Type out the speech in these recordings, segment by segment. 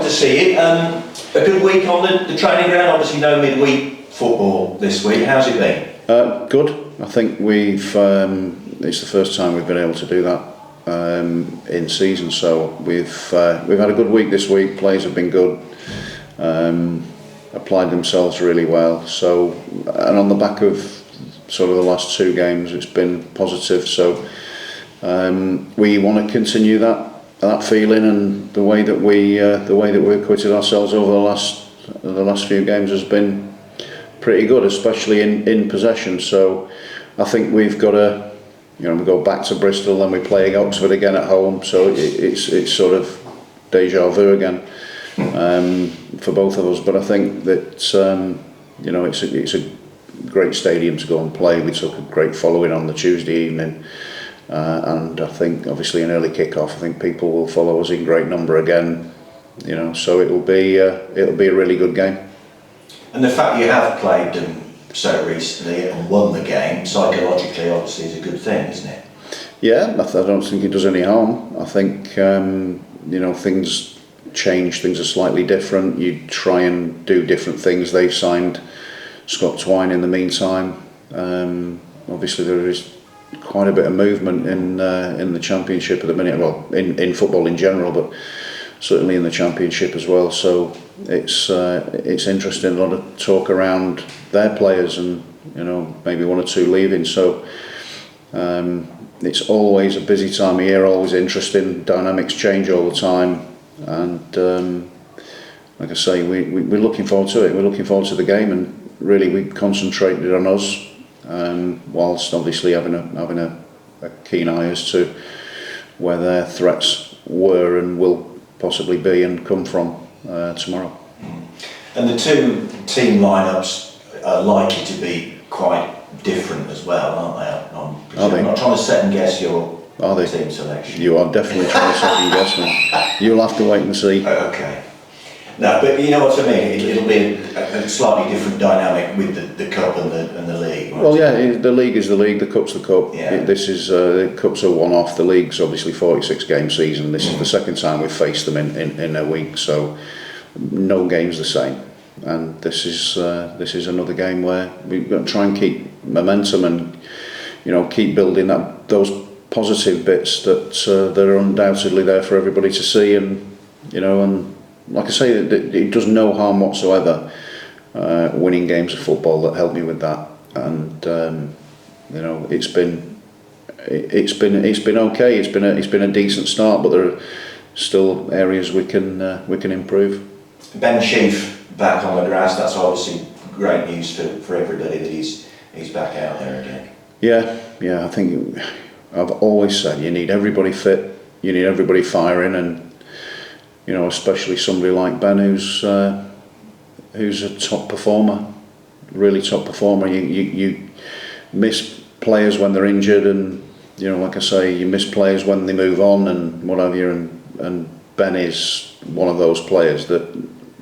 to see you. A good week on the training ground. Obviously, no midweek football this week. How's it been? Good. I think we've. It's the first time we've been able to do that in season. So we've had a good week this week. Players have been good. Applied themselves really well. So, and on the back of sort of the last two games, it's been positive. So we want to continue that feeling, and the way that we acquitted ourselves over the last few games has been pretty good, especially in possession. So I think we've got to, we go back to Bristol, then we play Oxford again at home. So it's sort of deja vu again for both of us. But I think that it's a great stadium to go and play. We took a great following on the Tuesday evening. And I think obviously an early kick-off. I think people will follow us in great number again. So it'll be a really good game. And the fact you have played them so recently and won the game, psychologically, obviously, is a good thing, isn't it? Yeah, I don't think it does any harm. I think things change. Things are slightly different. You try and do different things. They've signed Scott Twine in the meantime. Obviously, there is quite a bit of movement in the Championship at the minute. Well, in football in general, but certainly in the Championship as well. So it's interesting. A lot of talk around their players, and maybe one or two leaving. So it's always a busy time of year. Always interesting. Dynamics change all the time, and like I say, we're looking forward to it. We're looking forward to the game, and really we concentrated on us. Whilst obviously having a keen eye as to where their threats were and will possibly be and come from tomorrow. And the two team lineups are likely to be quite different as well, aren't they? I'm not trying to second guess your team selection. You are definitely trying to second guess me. You'll have to wait and see. Okay. No, but you know what I mean. It'll be a slightly different dynamic with the cup and the league. Right? Well, yeah, the league is the league, the cup's the cup. Yeah. This is the cup's a one-off. The league's obviously 46-game season. This is the second time we've faced them in a week, so no game's the same. And this is another game where we've got to try and keep momentum and keep building those positive bits that are undoubtedly there for everybody to see, and like I say, it does no harm whatsoever winning games of football that help me with that, and it's been okay. It's been a decent start, but there are still areas we can improve. Ben Sheaf back on the grass. That's obviously great news for everybody that he's back out there again. Yeah. I think I've always said you need everybody fit, you need everybody firing, and especially somebody like Ben who's a top performer, really top performer. You miss players when they're injured, and like I say, you miss players when they move on and what have you. And Ben is one of those players that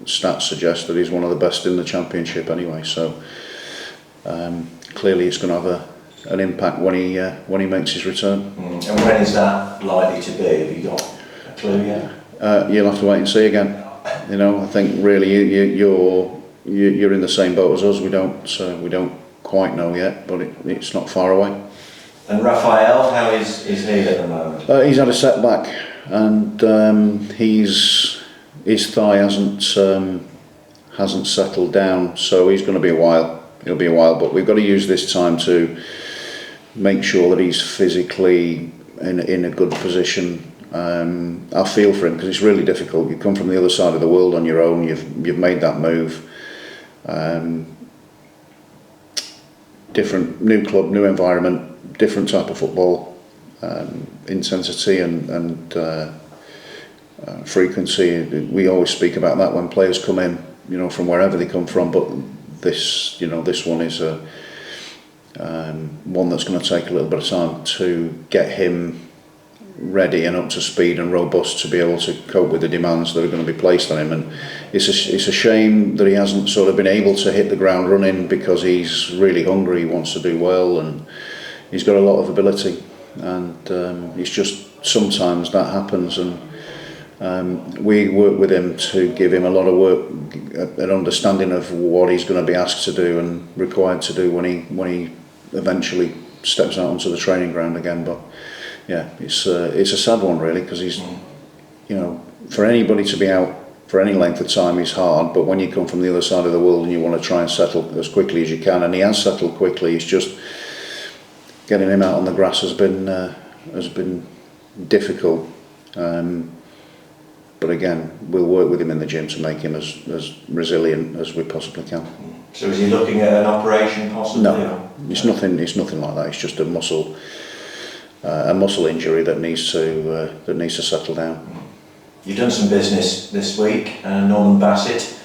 stats suggest that he's one of the best in the Championship anyway. So clearly, it's going to have an impact when he makes his return. And when is that likely to be? Have you got a clue yet? You'll have to wait and see again. I think really you're in the same boat as us. We don't quite know yet, but it's not far away. And Raphael, how is he at the moment? He's had a setback, and his thigh hasn't settled down, so he's going to be a while. It'll be a while, but we've got to use this time to make sure that he's physically in a good position. I feel for him, because it's really difficult. You come from the other side of the world on your own. You've made that move. Different new club, new environment, different type of football, intensity and frequency. We always speak about that when players come in, from wherever they come from. But this one is one that's going to take a little bit of time to get him ready and up to speed and robust to be able to cope with the demands that are going to be placed on him. And it's a shame that he hasn't sort of been able to hit the ground running, because he's really hungry, he wants to do well, and he's got a lot of ability, and it's just sometimes that happens, and We work with him to give him a lot of work, an understanding of what he's going to be asked to do and required to do when he eventually steps out onto the training ground again. But yeah, it's a sad one really, because he's, for anybody to be out for any length of time is hard, but when you come from the other side of the world and you want to try and settle as quickly as you can, and he has settled quickly, it's just getting him out on the grass has been difficult. But again, we'll work with him in the gym to make him as resilient as we possibly can. So is he looking at an operation possibly? No, it's nothing like that. It's just a muscle injury that needs to settle down. You've done some business this week, Norman Bassett,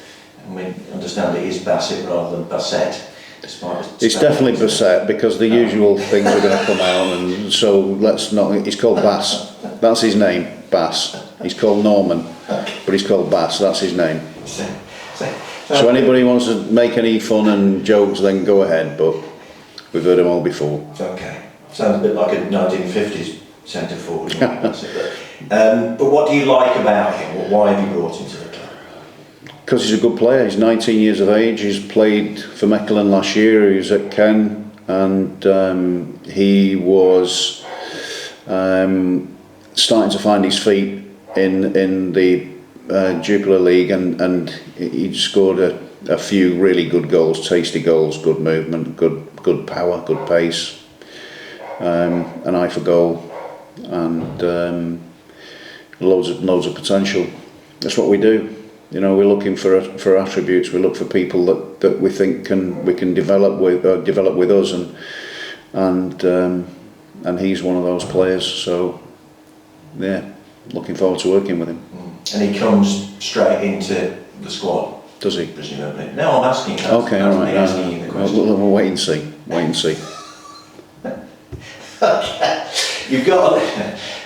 and we understand it is Bassett rather than Bassett. It's definitely Bassett, because the usual things are going to come out, and so let's not. He's called Bass. That's his name, Bass. He's called Norman, but he's called Bass. That's his name. So anybody wants to make any fun and jokes, then go ahead. But we've heard them all before. Okay, sounds a bit like a 1950s centre forward. But what do you like about him? Why have you brought him to the club? Because he's a good player. He's 19 years of age. He's played for Mechelen last year. He was at Ken, and he was starting to find his feet in the Jupiler League, and he scored a few really good goals, tasty goals, good movement, good power, good pace, an eye for goal, and loads of potential. That's what we do. We're looking for attributes. We look for people that we think we can develop with us, and he's one of those players. So yeah, looking forward to working with him. And he comes straight into the squad. Does he? Presumably. No, I'm asking. Okay, all right. Asking you the question. We'll wait and see. Okay. You've got.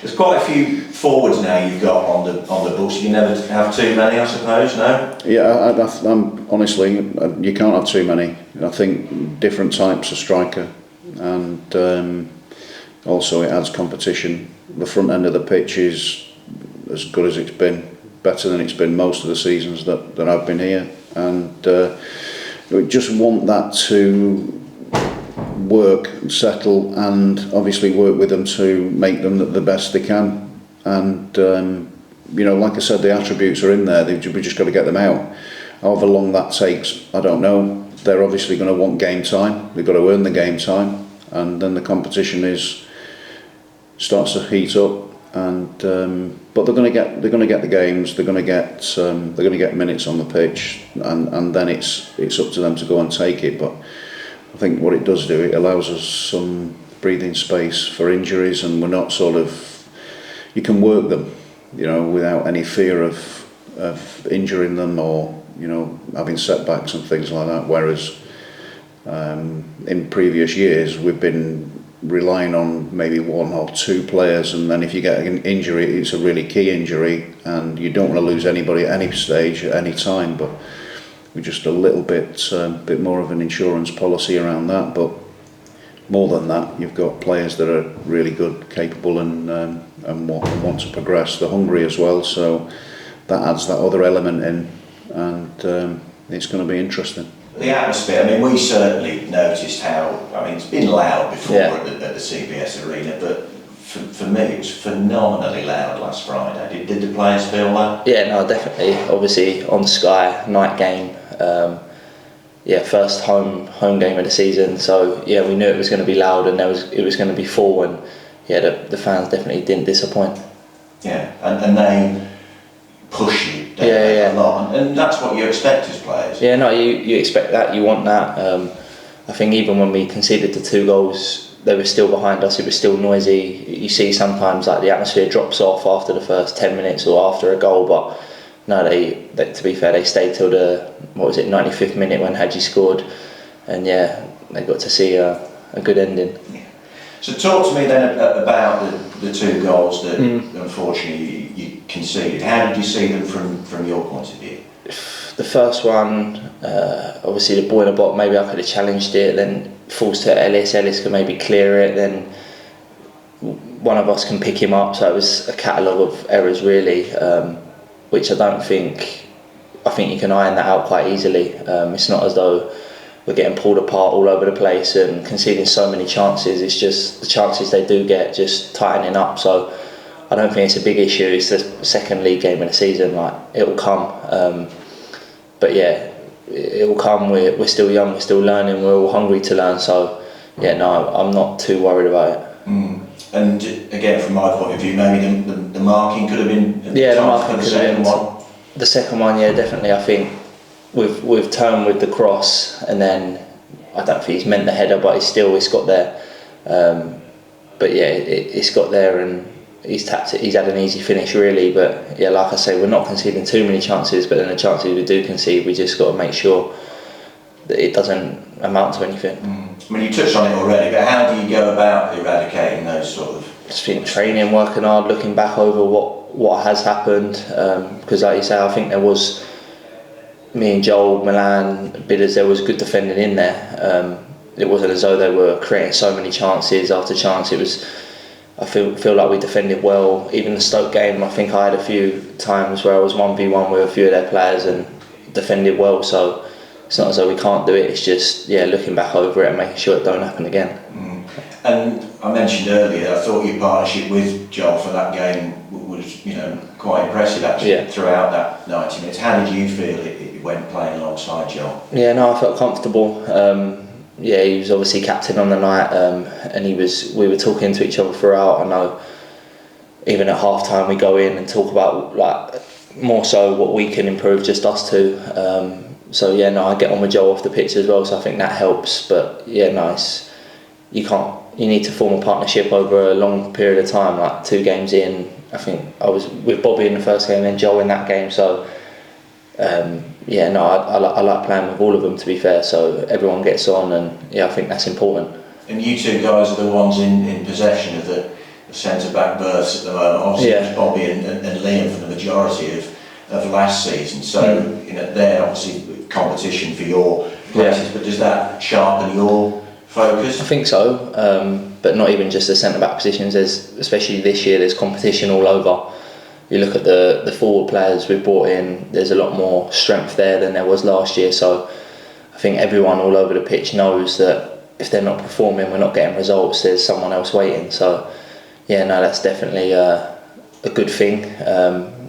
There's quite a few forwards now you've got on the books. You never have too many, I suppose. No. Yeah, I'm honestly, you can't have too many. I think different types of striker, and also it adds competition. The front end of the pitch is as good as it's been, better than it's been most of the seasons that I've been here, and we just want that to work, settle, and obviously work with them to make them the best they can. And like I said, the attributes are in there. We just got to get them out. However long that takes, I don't know. They're obviously going to want game time. They've got to earn the game time, and then the competition starts to heat up. And but they're going to get the games. They're going to get minutes on the pitch, and then it's up to them to go and take it. But I think what it does do, it allows us some breathing space for injuries, and we're not you can work them, without any fear of injuring them or, having setbacks and things like that. Whereas in previous years, we've been relying on maybe one or two players, and then if you get an injury, it's a really key injury, and you don't want to lose anybody at any stage, at any time. But we're just a little bit more of an insurance policy around that. But more than that, you've got players that are really good, capable, and want to progress. They're hungry as well, so that adds that other element in, and it's going to be interesting. The atmosphere, we certainly noticed how, it's been loud before at the CBS Arena, but for me it was phenomenally loud last Friday. Did the players feel that? Yeah, no, definitely. Obviously on Sky, night game, first home game of the season, so yeah, we knew it was going to be loud, and it was going to be full, and the fans definitely didn't disappoint. Yeah, and they push you a lot, and that's what you expect as players. Yeah, no, you expect that, you want that. I think even when we conceded the 2 goals, they were still behind us, it was still noisy. You see sometimes like the atmosphere drops off after the first 10 minutes or after a goal, but no, they to be fair, they stayed till the 95th minute when Hadji scored, and they got to see a good ending. So talk to me then about the 2 goals that unfortunately you conceded. How did you see them from your point of view? The first one, obviously the ball in the box, maybe I could have challenged it, then falls to Ellis could maybe clear it, then one of us can pick him up. So it was a catalogue of errors really, which I think you can iron that out quite easily. It's not as though we're getting pulled apart all over the place and conceding so many chances. It's just the chances they do get just tightening up. So I don't think it's a big issue. It's the second league game of the season. Like, it will come. But yeah, it will come. We're still young. We're still learning. We're all hungry to learn. So yeah, no, I'm not too worried about it. And again, from my point of view, maybe the marking could have been. Yeah, the marking could have been one. The second one, yeah, definitely. I think we've turned with the cross, and then I don't think he's meant the header, but it's got there. But yeah, it's got there, and he's tapped it. He's had an easy finish really. But yeah, like I say, we're not conceding too many chances, but then the chances we do concede, we just got to make sure that it doesn't amount to anything. I mean, you touched on it already, but how do you go about eradicating those sort of? Just think training, working hard, looking back over what has happened, because like you say, I think there was me and Joel, Milan, Bidders, there was good defending in there. It wasn't as though they were creating so many chances after chance. It was, I feel like we defended well. Even the Stoke game, I think I had a few times where I was 1v1 with a few of their players and defended well. So it's not as though we can't do it. It's just looking back over it and making sure it don't happen again. And I mentioned earlier, I thought your partnership with Joel for that game was, quite impressive actually throughout that 90 minutes. How did you feel it went playing alongside Joel? Yeah, no, I felt comfortable. He was obviously captain on the night, and we were talking to each other throughout. I know even at half time we go in and talk about like more so what we can improve, just us two. So yeah, no, I get on with Joel off the pitch as well, so I think that helps. But yeah, nice. You need to form a partnership over a long period of time, like 2 games in. I think I was with Bobby in the first game and Joel in that game, so I like playing with all of them, to be fair, so everyone gets on, and I think that's important. And you two guys are the ones in possession of the centre-back berths at the moment. Obviously it was Bobby and Liam for the majority of last season, so they're obviously competition for your places, but does that sharpen your focus? I think so, but not even just the centre-back positions. Especially this year, there's competition all over. You look at the forward players we've brought in, there's a lot more strength there than there was last year, so I think everyone all over the pitch knows that if they're not performing, we're not getting results, there's someone else waiting. So that's definitely a good thing.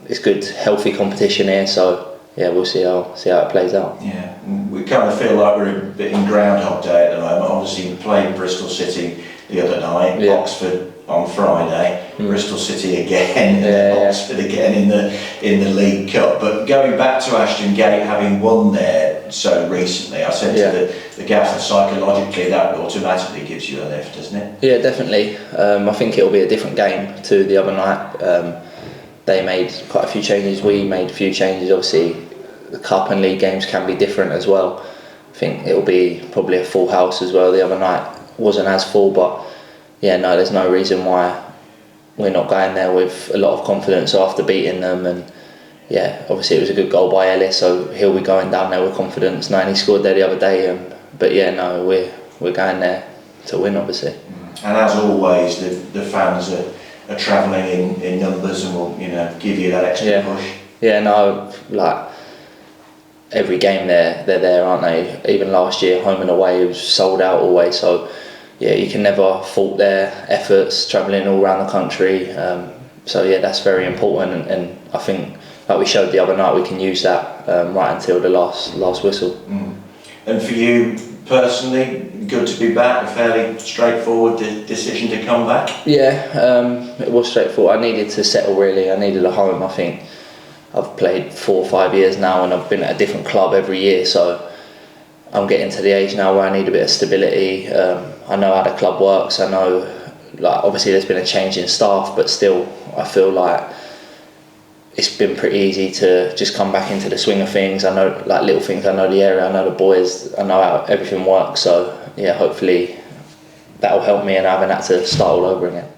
It's good, healthy competition here, so we'll see how it plays out. Yeah, we kind of feel like we're a bit in Groundhog Day at the moment. Obviously we played Bristol City the other night, Oxford on Friday, Bristol City again, and Oxford again in the League Cup. But going back to Ashton Gate, having won there so recently, I said to the gaffer, psychologically that automatically gives you a lift, doesn't it? Yeah, definitely. I think it'll be a different game to the other night. They made quite a few changes, we made a few changes. Obviously the Cup and League games can be different as well. I think it'll be probably a full house as well. The other night wasn't as full, but there's no reason why we're not going there with a lot of confidence after beating them. And obviously it was a good goal by Ellis, so he'll be going down there with confidence. He scored there the other day, but we're going there to win, obviously. And as always, the fans are travelling in numbers and will give you that extra push. Every game they're there, aren't they? Even last year, home and away, it was sold out always. So you can never fault their efforts, travelling all around the country. That's very important, and I think, like we showed the other night, we can use that right until the last whistle. And for you personally, good to be back? A fairly straightforward decision to come back? It was straightforward. I needed to settle really. I needed a home. I think I've played 4 or 5 years now, and I've been at a different club every year, so I'm getting to the age now where I need a bit of stability. I know how the club works. I know, obviously there's been a change in staff, but still I feel like it's been pretty easy to just come back into the swing of things. I know little things, I know the area, I know the boys, I know how everything works, so hopefully that'll help me and I haven't had to start all over again.